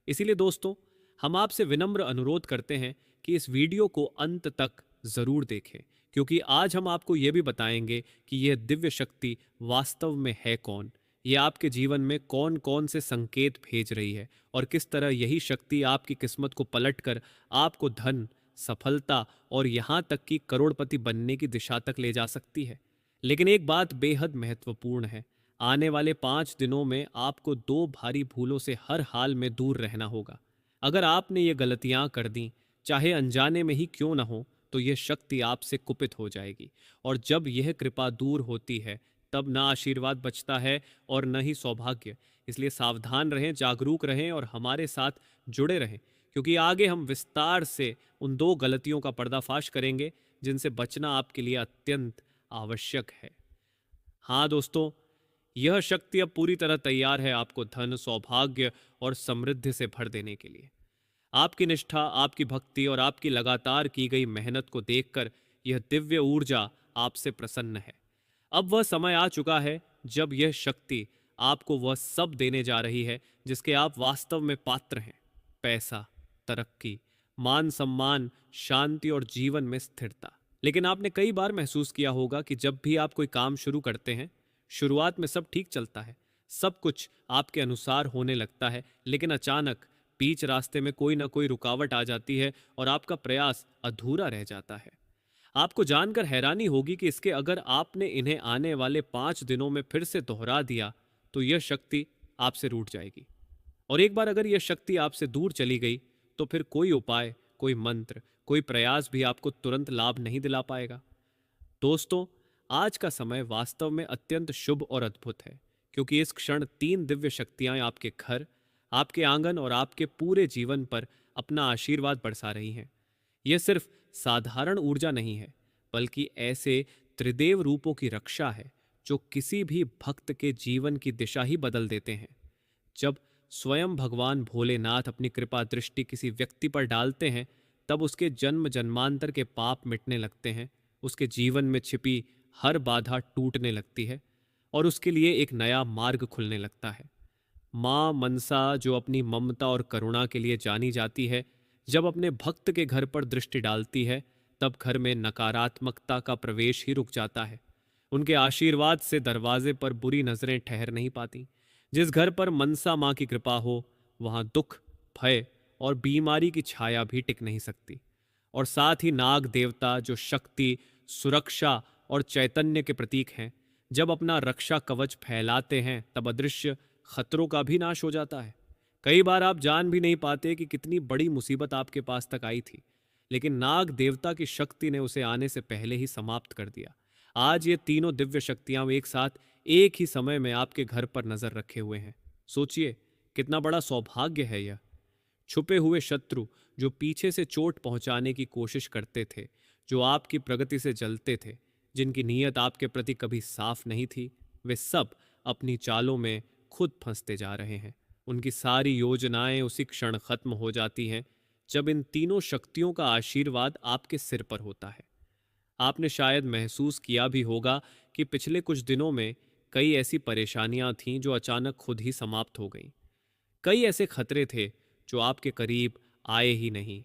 इसीलिए दोस्तों, हम आपसे विनम्र अनुरोध करते हैं कि इस वीडियो को अंत तक जरूर देखें, क्योंकि आज हम आपको यह भी बताएंगे कि यह दिव्य शक्ति वास्तव में है कौन, यह आपके जीवन में कौन कौन से संकेत भेज रही है और किस तरह यही शक्ति आपकी किस्मत को पलटकर आपको धन, सफलता और यहाँ तक कि करोड़पति बनने की दिशा तक ले जा सकती है। लेकिन एक बात बेहद महत्वपूर्ण है, आने वाले 5 दिनों में आपको 2 भारी भूलों से हर हाल में दूर रहना होगा। अगर आपने ये गलतियां कर दी, चाहे अनजाने में ही क्यों ना हो, तो यह शक्ति आपसे कुपित हो जाएगी और जब यह कृपा दूर होती है, तब ना आशीर्वाद बचता है और न ही सौभाग्य। इसलिए सावधान रहें, जागरूक रहें और हमारे साथ जुड़े रहें, क्योंकि आगे हम विस्तार से उन 2 गलतियों का पर्दाफाश करेंगे जिनसे बचना आपके लिए अत्यंत आवश्यक है। हाँ दोस्तों, यह शक्ति अब पूरी तरह तैयार है आपको धन, सौभाग्य और समृद्धि से भर देने के लिए। आपकी निष्ठा, आपकी भक्ति और आपकी लगातार की गई मेहनत को देखकर यह दिव्य ऊर्जा आपसे प्रसन्न है। अब वह समय आ चुका है जब यह शक्ति आपको वह सब देने जा रही है जिसके आप वास्तव में पात्र हैं। पैसा, तरक्की, मान सम्मान, शांति और जीवन में स्थिरता। लेकिन आपने कई बार महसूस किया होगा कि जब भी आप कोई काम शुरू करते हैं, शुरुआत में सब ठीक चलता है, सब कुछ आपके अनुसार होने लगता है, लेकिन अचानक बीच रास्ते में कोई ना कोई रुकावट आ जाती है और आपका प्रयास अधूरा रह जाता है। आपको जानकर हैरानी होगी कि इसके अगर आपने इन्हें आने वाले 5 दिनों में फिर से दोहरा दिया तो यह शक्ति आपसे रूठ जाएगी। और एक बार अगर यह शक्ति आपसे दूर चली गई तो फिर कोई उपाय, कोई मंत्र, कोई प्रयास भी आपको तुरंत लाभ नहीं दिला पाएगा। दोस्तों, आज का समय वास्तव में अत्यंत शुभ और अद्भुत है, क्योंकि इस क्षण 3 दिव्य शक्तियां आपके घर, आपके आंगन और आपके पूरे जीवन पर अपना आशीर्वाद बरसा रही हैं। यह सिर्फ साधारण ऊर्जा नहीं है, बल्कि ऐसे त्रिदेव रूपों की रक्षा है जो किसी भी भक्त के जीवन की दिशा ही बदल देते हैं। जब स्वयं भगवान भोलेनाथ अपनी कृपा दृष्टि किसी व्यक्ति पर डालते हैं, तब उसके जन्म जन्मांतर के पाप मिटने लगते हैं, उसके जीवन में छिपी हर बाधा टूटने लगती है और उसके लिए एक नया मार्ग खुलने लगता है। माँ मनसा, जो अपनी ममता और करुणा के लिए जानी जाती है, जब अपने भक्त के घर पर दृष्टि डालती है, तब घर में नकारात्मकता का प्रवेश ही रुक जाता है। उनके आशीर्वाद से दरवाजे पर बुरी नजरें ठहर नहीं पाती। जिस घर पर मनसा माँ की कृपा हो, वहां दुख, भय और बीमारी की छाया भी टिक नहीं सकती। और साथ ही नाग देवता, जो शक्ति, सुरक्षा और चैतन्य के प्रतीक हैं, जब अपना रक्षा कवच फैलाते हैं, तब अदृश्य खतरों का भी नाश हो जाता है। कई बार आप जान भी नहीं पाते कि कितनी बड़ी मुसीबत आपके पास तक आई थी, लेकिन नाग देवता की शक्ति ने उसे आने से पहले ही समाप्त कर दिया। आज ये तीनों दिव्य शक्तियां एक साथ एक ही समय में आपके घर पर नजर रखे हुए हैं। सोचिए, कितना बड़ा सौभाग्य है यह। छुपे हुए शत्रु जो पीछे से चोट पहुंचाने की कोशिश करते थे, जो आपकी प्रगति से जलते थे, जिनकी नीयत आपके प्रति कभी साफ नहीं थी, वे सब अपनी चालों में खुद फंसते जा रहे हैं। उनकी सारी योजनाएं उसी क्षण खत्म हो जाती हैं जब इन तीनों शक्तियों का आशीर्वाद आपके सिर पर होता है। आपने शायद महसूस किया भी होगा कि पिछले कुछ दिनों में कई ऐसी परेशानियां थीं जो अचानक खुद ही समाप्त हो गईं। कई ऐसे खतरे थे जो आपके करीब आए ही नहीं।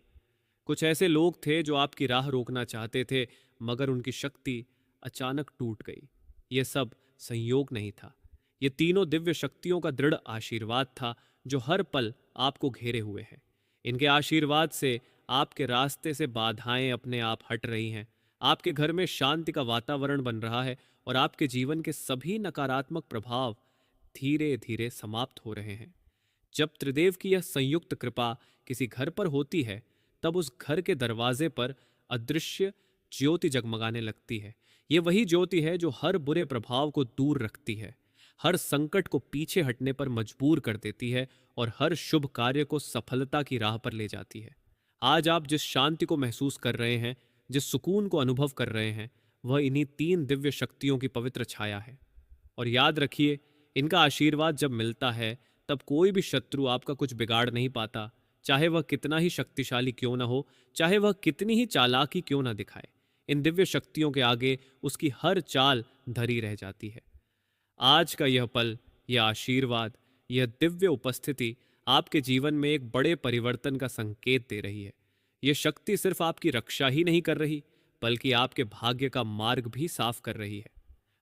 कुछ ऐसे लोग थे जो आपकी राह रोकना चाहते थे, मगर उनकी शक्ति अचानक टूट गई। यह सब संयोग नहीं था, ये तीनों दिव्य शक्तियों का दृढ़ आशीर्वाद था जो हर पल आपको घेरे हुए है। इनके आशीर्वाद से आपके रास्ते से बाधाएं अपने आप हट रही हैं, आपके घर में शांति का वातावरण बन रहा है और आपके जीवन के सभी नकारात्मक प्रभाव धीरे धीरे समाप्त हो रहे हैं। जब त्रिदेव की यह संयुक्त कृपा किसी घर पर होती है, तब उस घर के दरवाजे पर अदृश्य ज्योति जगमगाने लगती है। ये वही ज्योति है जो हर बुरे प्रभाव को दूर रखती है, हर संकट को पीछे हटने पर मजबूर कर देती है और हर शुभ कार्य को सफलता की राह पर ले जाती है। आज आप जिस शांति को महसूस कर रहे हैं, जिस सुकून को अनुभव कर रहे हैं, वह इन्हीं 3 दिव्य शक्तियों की पवित्र छाया है। और याद रखिए, इनका आशीर्वाद जब मिलता है, तब कोई भी शत्रु आपका कुछ बिगाड़ नहीं पाता, चाहे वह कितना ही शक्तिशाली क्यों ना हो, चाहे वह कितनी ही चालाकी क्यों ना दिखाए। इन दिव्य शक्तियों के आगे उसकी हर चाल धरी रह जाती है। आज का यह पल, यह आशीर्वाद, यह दिव्य उपस्थिति आपके जीवन में एक बड़े परिवर्तन का संकेत दे रही है। यह शक्ति सिर्फ आपकी रक्षा ही नहीं कर रही, बल्कि आपके भाग्य का मार्ग भी साफ कर रही है।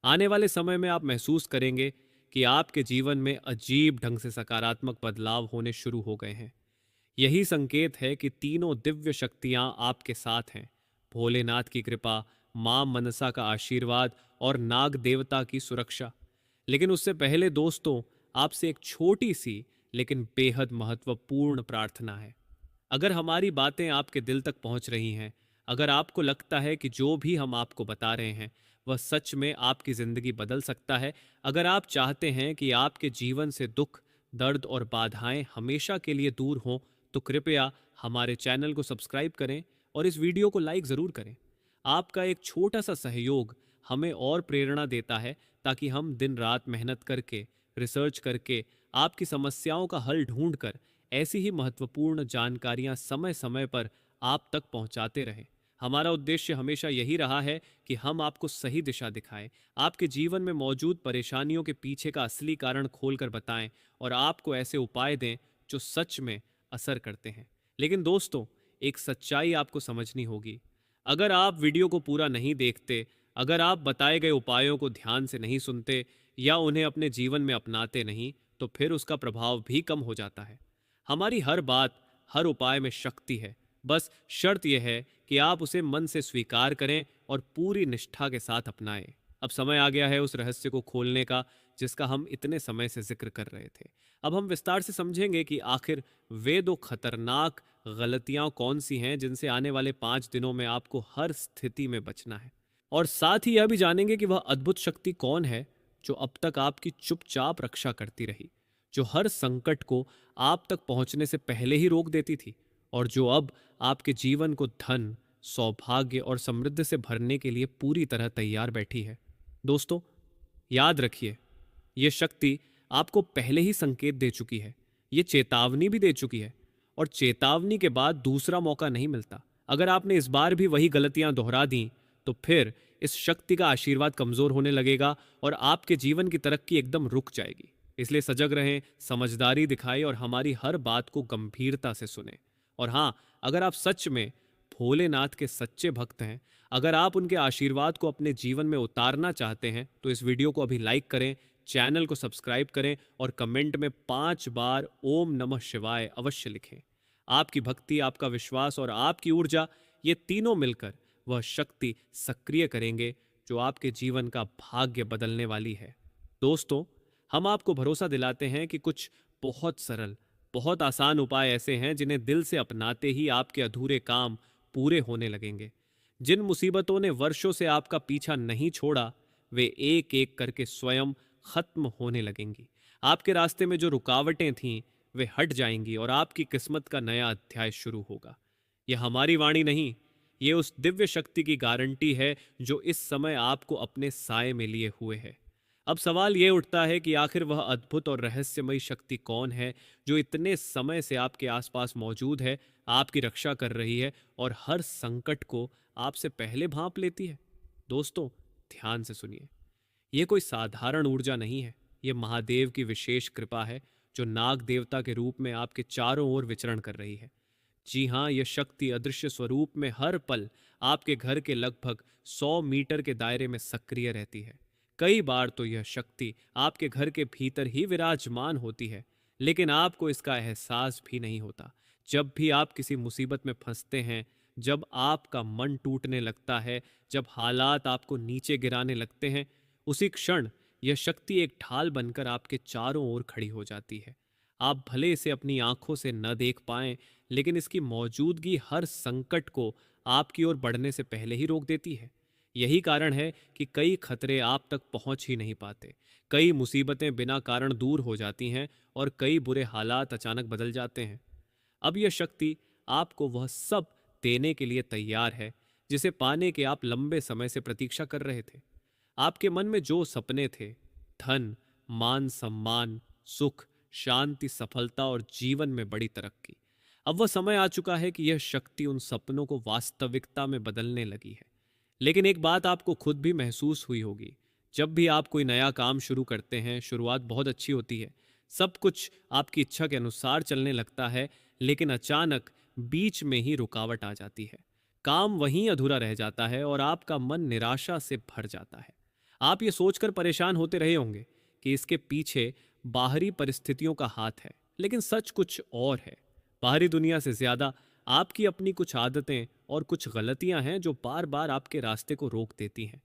आने वाले समय में आप महसूस करेंगे कि आपके जीवन में अजीब ढंग से सकारात्मक बदलाव होने शुरू हो गए हैं। यही संकेत है कि तीनों दिव्य शक्तियां आपके साथ हैं। भोलेनाथ की कृपा, मां मनसा का आशीर्वाद और नाग देवता की सुरक्षा। लेकिन उससे पहले दोस्तों, आपसे एक छोटी सी लेकिन बेहद महत्वपूर्ण प्रार्थना है। अगर हमारी बातें आपके दिल तक पहुंच रही हैं, अगर आपको लगता है कि जो भी हम आपको बता रहे हैं वह सच में आपकी जिंदगी बदल सकता है, अगर आप चाहते हैं कि आपके जीवन से दुख, दर्द और बाधाएं हमेशा के लिए दूर हों, तो कृपया हमारे चैनल को सब्सक्राइब करें और इस वीडियो को लाइक ज़रूर करें। आपका एक छोटा सा सहयोग हमें और प्रेरणा देता है, ताकि हम दिन रात मेहनत करके, रिसर्च करके, आपकी समस्याओं का हल ढूंढकर ऐसी ही महत्वपूर्ण जानकारियां समय समय पर आप तक पहुंचाते रहें। हमारा उद्देश्य हमेशा यही रहा है कि हम आपको सही दिशा दिखाएं, आपके जीवन में मौजूद परेशानियों के पीछे का असली कारण खोलकर बताएं और आपको ऐसे उपाय दें जो सच में असर करते हैं। लेकिन दोस्तों, एक सच्चाई आपको समझनी होगी। अगर आप वीडियो को पूरा नहीं देखते, अगर आप बताए गए उपायों को ध्यान से नहीं सुनते या उन्हें अपने जीवन में अपनाते नहीं, तो फिर उसका प्रभाव भी कम हो जाता है। हमारी हर बात, हर उपाय में शक्ति है। बस शर्त यह है कि आप उसे मन से स्वीकार करें और पूरी निष्ठा के साथ अपनाएं। अब समय आ गया है उस रहस्य को खोलने का जिसका हम इतने समय से जिक्र कर रहे थे। अब हम विस्तार से समझेंगे कि आखिर वे दो खतरनाक गलतियां कौन सी हैं जिनसे आने वाले 5 दिनों में आपको हर स्थिति में बचना है। और साथ ही यह भी जानेंगे कि वह अद्भुत शक्ति कौन है जो अब तक आपकी चुपचाप रक्षा करती रही, जो हर संकट को आप तक पहुंचने से पहले ही रोक देती थी और जो अब आपके जीवन को धन, सौभाग्य और समृद्धि से भरने के लिए पूरी तरह तैयार बैठी है। दोस्तों, याद रखिए, यह शक्ति आपको पहले ही संकेत दे चुकी है, ये चेतावनी भी दे चुकी है और चेतावनी के बाद दूसरा मौका नहीं मिलता। अगर आपने इस बार भी वही गलतियां दोहरा दी तो फिर इस शक्ति का आशीर्वाद कमजोर होने लगेगा और आपके जीवन की तरक्की एकदम रुक जाएगी। इसलिए सजग रहें, समझदारी दिखाएं और हमारी हर बात को गंभीरता से सुने। और हाँ, अगर आप सच में भोलेनाथ के सच्चे भक्त हैं, अगर आप उनके आशीर्वाद को अपने जीवन में उतारना चाहते हैं तो इस वीडियो को अभी लाइक करें, चैनल को सब्सक्राइब करें और कमेंट में 5 बार ओम नमः शिवाय अवश्य लिखें। आपकी भक्ति, आपका विश्वास और आपकी ऊर्जा, ये तीनों मिलकर वह शक्ति सक्रिय करेंगे जो आपके जीवन का भाग्य बदलने वाली है। दोस्तों, हम आपको भरोसा दिलाते हैं कि कुछ बहुत सरल, बहुत आसान उपाय ऐसे हैं जिन्हें दिल से अपनाते ही आपके अधूरे काम पूरे होने लगेंगे। जिन मुसीबतों ने वर्षों से आपका पीछा नहीं छोड़ा, वे एक एक करके स्वयं खत्म होने लगेंगी। आपके रास्ते में जो रुकावटें थीं, वे हट जाएंगी और आपकी किस्मत का नया अध्याय शुरू होगा। यह हमारी वाणी नहीं, ये उस दिव्य शक्ति की गारंटी है जो इस समय आपको अपने साए में लिए हुए है। अब सवाल ये उठता है कि आखिर वह अद्भुत और रहस्यमयी शक्ति कौन है जो इतने समय से आपके आसपास मौजूद है, आपकी रक्षा कर रही है और हर संकट को आपसे पहले भांप लेती है। दोस्तों, ध्यान से सुनिए, यह कोई साधारण ऊर्जा नहीं है, यह महादेव की विशेष कृपा है जो नाग देवता के रूप में आपके चारों ओर विचरण कर रही है। जी हाँ, यह शक्ति अदृश्य स्वरूप में हर पल आपके घर के लगभग 100 मीटर के दायरे में सक्रिय रहती है। कई बार तो यह शक्ति आपके घर के भीतर ही विराजमान होती है, लेकिन आपको इसका एहसास भी नहीं होता। जब भी आप किसी मुसीबत में फंसते हैं, जब आपका मन टूटने लगता है, जब हालात आपको नीचे गिराने लगते हैं, उसी क्षण यह शक्ति एक ढाल बनकर आपके चारों ओर खड़ी हो जाती है। आप भले इसे अपनी आंखों से न देख पाएं, लेकिन इसकी मौजूदगी हर संकट को आपकी ओर बढ़ने से पहले ही रोक देती है। यही कारण है कि कई खतरे आप तक पहुंच ही नहीं पाते, कई मुसीबतें बिना कारण दूर हो जाती हैं और कई बुरे हालात अचानक बदल जाते हैं। अब यह शक्ति आपको वह सब देने के लिए तैयार है जिसे पाने के आप लंबे समय से प्रतीक्षा कर रहे थे। आपके मन में जो सपने थे, धन, मान सम्मान, सुख, शांति, सफलता और जीवन में बड़ी तरक्की, अब वह समय आ चुका है कि यह शक्ति उन सपनों को वास्तविकता में बदलने लगी है। लेकिन एक बात आपको खुद भी महसूस हुई होगी, जब भी आप कोई नया काम शुरू करते हैं, शुरुआत बहुत अच्छी होती है, सब कुछ आपकी इच्छा के अनुसार चलने लगता है, लेकिन अचानक बीच में ही रुकावट आ जाती है। काम वहीं अधूरा रह जाता है और आपका मन निराशा से भर जाता है। आप ये सोचकर परेशान होते रहे होंगे कि इसके पीछे बाहरी परिस्थितियों का हाथ है, लेकिन सच कुछ और है। बाहरी दुनिया से ज्यादा आपकी अपनी कुछ आदतें और कुछ गलतियां हैं जो बार बार आपके रास्ते को रोक देती हैं।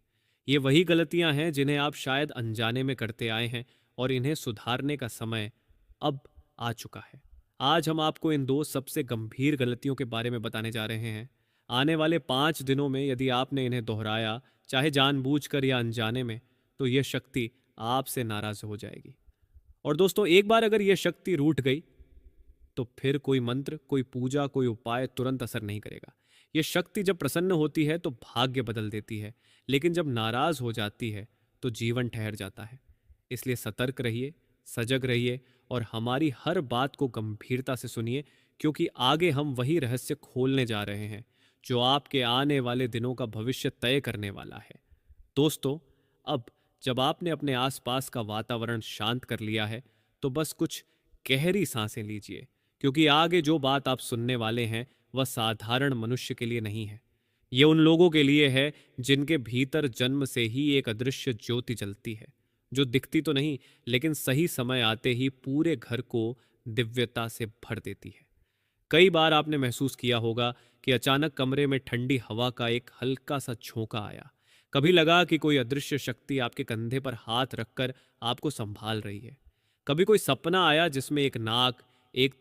ये वही गलतियां हैं जिन्हें आप शायद अनजाने में करते आए हैं और इन्हें सुधारने का समय अब आ चुका है। आज हम आपको इन 2 सबसे गंभीर गलतियों के बारे में बताने जा रहे हैं। आने वाले 5 दिनों में यदि आपने इन्हें दोहराया, चाहे जानबूझकर या अनजाने में, तो यह शक्ति आपसे नाराज हो जाएगी। और दोस्तों, एक बार अगर यह शक्ति रूठ गई तो फिर कोई मंत्र, कोई पूजा, कोई उपाय तुरंत असर नहीं करेगा। यह शक्ति जब प्रसन्न होती है तो भाग्य बदल देती है, लेकिन जब नाराज हो जाती है तो जीवन ठहर जाता है। इसलिए सतर्क रहिए, सजग रहिए और हमारी हर बात को गंभीरता से सुनिए, क्योंकि आगे हम वही रहस्य खोलने जा रहे हैं जो आपके आने वाले दिनों का भविष्य तय करने वाला है। दोस्तों, अब जब आपने अपने आसपास का वातावरण शांत कर लिया है, तो बस कुछ गहरी सांसें लीजिए, क्योंकि आगे जो बात आप सुनने वाले हैं वह साधारण मनुष्य के लिए नहीं है। ये उन लोगों के लिए है जिनके भीतर जन्म से ही एक अदृश्य ज्योति जलती है, जो दिखती तो नहीं, लेकिन सही समय आते ही पूरे घर को दिव्यता से भर देती है। कई बार आपने महसूस किया होगा कि अचानक कमरे में ठंडी हवा का एक हल्का सा झोंका आया, कभी लगा कि कोई अदृश्य शक्ति आपके कंधे पर हाथ रखकर आपको संभाल रही है। कभी कोई सपना आया जिसमें एक नाग, एक